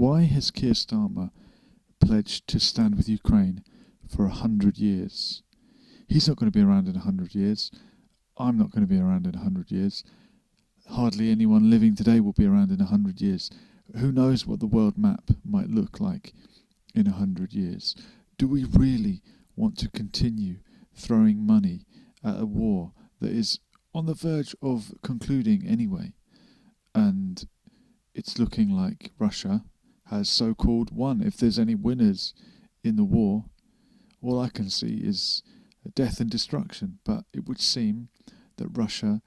Why has Keir Starmer pledged to stand with Ukraine for 100 years? He's not going to be around in 100 years. I'm not going to be around in 100 years. Hardly anyone living today will be around in 100 years. Who knows what the world map might look like in 100 years? Do we really want to continue throwing money at a war that is on the verge of concluding anyway? And it's looking like Russia has so-called won. If there's any winners in the war, all I can see is death and destruction. But it would seem that Russia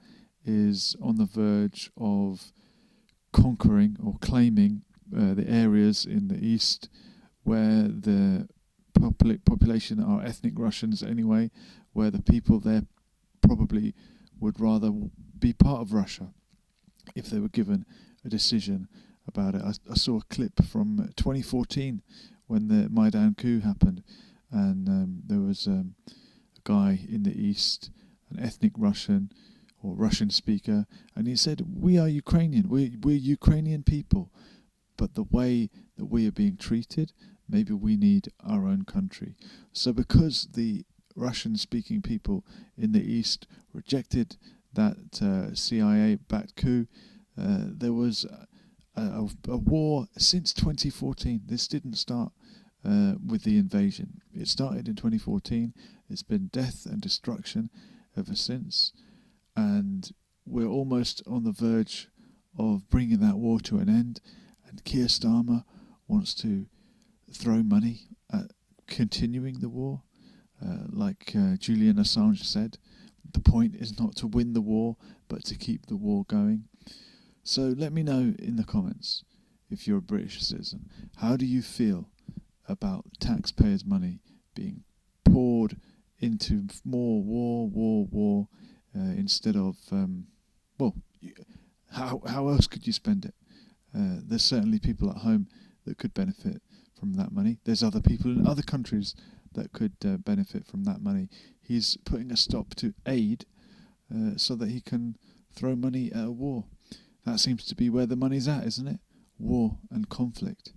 is on the verge of conquering or claiming the areas in the east where the population are ethnic Russians anyway, where the people there probably would rather be part of Russia if they were given a decision about it. I saw a clip from 2014 when the Maidan coup happened, and there was a guy in the east, an ethnic Russian or Russian speaker, and he said, "We are Ukrainian, we're Ukrainian people, but the way that we are being treated, maybe we need our own country." So because the Russian-speaking people in the east rejected that CIA-backed coup, there was a war since 2014. This didn't start with the invasion. It started in 2014. It's been death and destruction ever since. And we're almost on the verge of bringing that war to an end. And Keir Starmer wants to throw money at continuing the war. Like Julian Assange said, the point is not to win the war, but to keep the war going. So let me know in the comments, if you're a British citizen, how do you feel about taxpayers' money being poured into more war, instead of, how else could you spend it? There's certainly people at home that could benefit from that money. There's other people in other countries that could benefit from that money. He's putting a stop to aid so that he can throw money at a war. That seems to be where the money's at, isn't it? War and conflict.